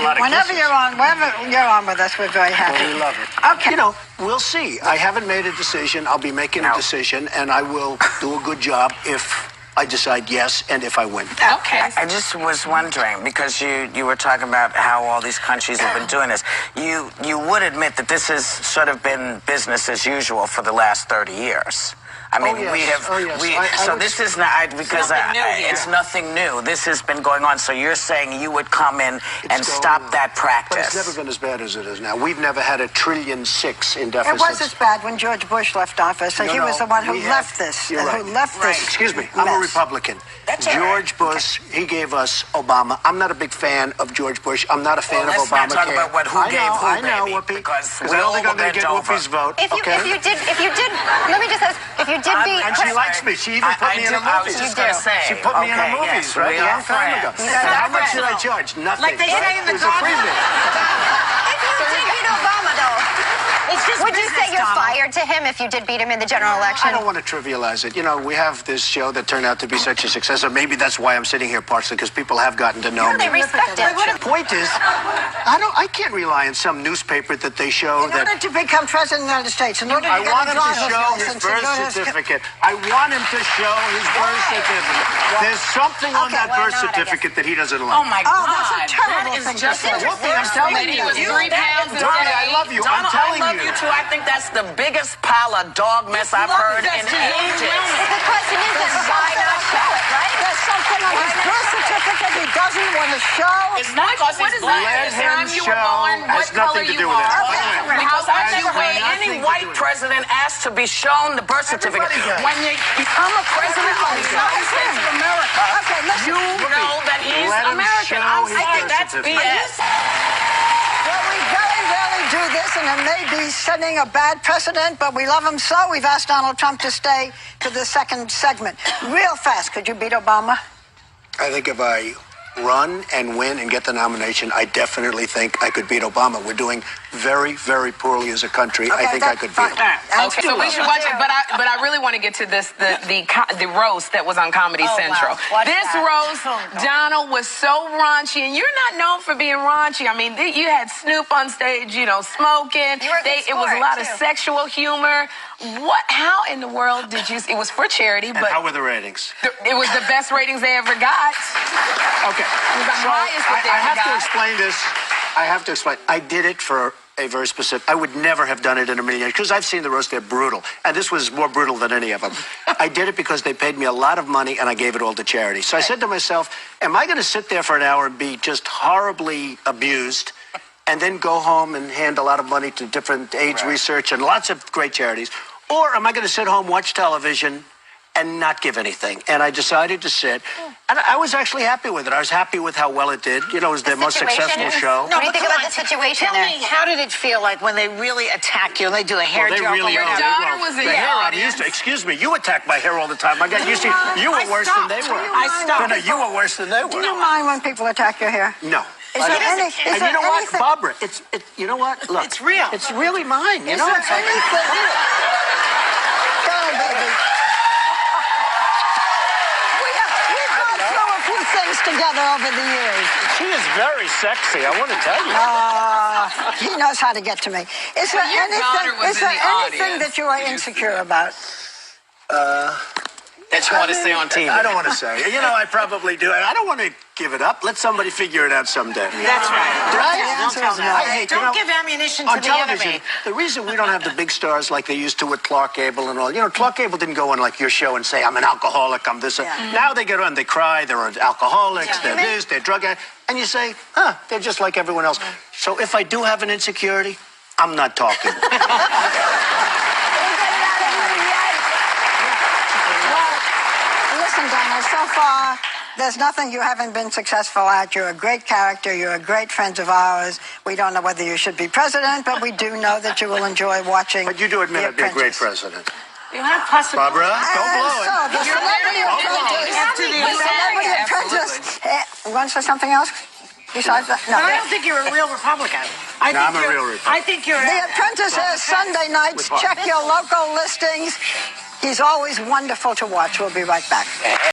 lot of Whenever kisses. you're on, whenever you're on with us, we're very happy. Well, we love it. Okay. You know, we'll see. I haven't made a decision. I'll be making a decision, and I will do a good job if I decide yes and if I win. Okay. I just was wondering, because you were talking about how all these countries have been doing this. You would admit that this has sort of been business as usual for the last 30 years. I mean, we have. This is not because it's nothing new. This has been going on. So you're saying you would come in and stop that practice? But it's never been as bad as it is now. We've never had $1.6 trillion in deficits. It was as bad when George Bush left office. So he was the one who left this. You're right. Who left this. Excuse me. I'm a Republican. George Bush, he gave us Obama. I'm not a big fan of George Bush. I'm not a fan of Obama. Let's not talk about who gave who, I know, Whoopi. Because I don't think I'm going to get Whoopi's vote. If you did, let me just ask, if you did beat... And she likes me. She even put me in a movie. I was just going to say. She put me in a movie, right? A long time ago. How much did I charge? Nothing. Like they say in the It was a freebie. If you did beat Obama, though, would you say you're fired to him if you did beat him in the general election? I don't want to trivialize it. You know, we have this show that turned out to be such a success, or maybe that's why I'm sitting here partially, because people have gotten to know me. They respect it. The point is, I can't rely on some newspaper that they show In order to become president of the United States, in order to I get want a him to driver's show his license, birth certificate. I want him to show his birth certificate. There's something on that birth certificate that he doesn't like. Oh, my God. that's a terrible That is thing. just Whoopi, I'm telling you. He was 3 pounds. Darby, I love you. I'm Donald, telling I love you. you, too. I think that's the biggest pile of dog mess I've heard in ages. The question is, why not show it, right? There's something on his birth certificate he doesn't want to show. It's not because he's black. Let him Time you were show. born, what Has nothing color to you do with it. are. Because I've never heard any white president ask to be shown the birth certificate. When you become a president of the United States of America, you know that he's American. I'm saying that's BS. Well, we very rarely do this, and it may be setting a bad precedent, but we love him so. We've asked Donald Trump to stay to the second segment. Real fast, could you beat Obama? I think if I run and win and get the nomination, I definitely think I could beat Obama. We're doing very, very poorly as a country. I think I could beat him. Okay, so we should watch it, but I really want to get to this, the roast that was on Comedy Central. Wow. This roast, Donald was so raunchy, and you're not known for being raunchy. I mean, you had Snoop on stage, you know, smoking. It was a lot of sexual humor. How in the world did you? It was for charity, but how were the ratings? It was the best ratings they ever got. Okay, so I have to explain this. I have to explain. I did it for a very specific. I would never have done it in a million years because I've seen the roast. They're brutal, and this was more brutal than any of them. I did it because they paid me a lot of money, and I gave it all to charity. So I said to myself, "Am I going to sit there for an hour and be just horribly abused?" And then go home and hand a lot of money to different AIDS research and lots of great charities? Or am I going to sit home, watch television, and not give anything? And I decided to sit. And I was actually happy with it. I was happy with how well it did. You know, it was their most successful show. What do you think about the situation Tell me, how did it feel like when they really attack you and they do a hair joke? Your daughter was in the audience. Excuse me, you attack my hair all the time. I got used to you were worse than they were. I stopped. No, you were worse than they were. Do you mind when people attack your hair? No. Is there any, and you know what, Barbara? You know what? Look, it's real. It's really mine. You know, it's anything? Go, baby. We've gone through a few things together over the years. She is very sexy. I want to tell you. He knows how to get to me. Is there anything that you are insecure about? That you want to say on TV. I don't want to say. You know, I probably do. I don't want to give it up. Let somebody figure it out someday. That's right. Don't give ammunition to on the television, enemy. the reason we don't have the big stars like they used to with Clark Gable and all. You know, Clark Gable didn't go on like your show and say, I'm an alcoholic, I'm this. Now they get on, they cry, they're alcoholics, they're this, they're drug addicts. And you say, they're just like everyone else. So if I do have an insecurity, I'm not talking. Listen, Donald, so far, there's nothing you haven't been successful at. You're a great character. You're a great friend of ours. We don't know whether you should be president, but we do know that you will enjoy watching. But you do admit I'd be a great president. You have possibilities. Barbara, don't blow it. So, the Celebrity Apprentice. You want to say something else? Besides that? No. But I don't think you're a real Republican. I'm a real Republican. I think you're... The Apprentice is Sunday nights. Check your local listings. He's always wonderful to watch. We'll be right back.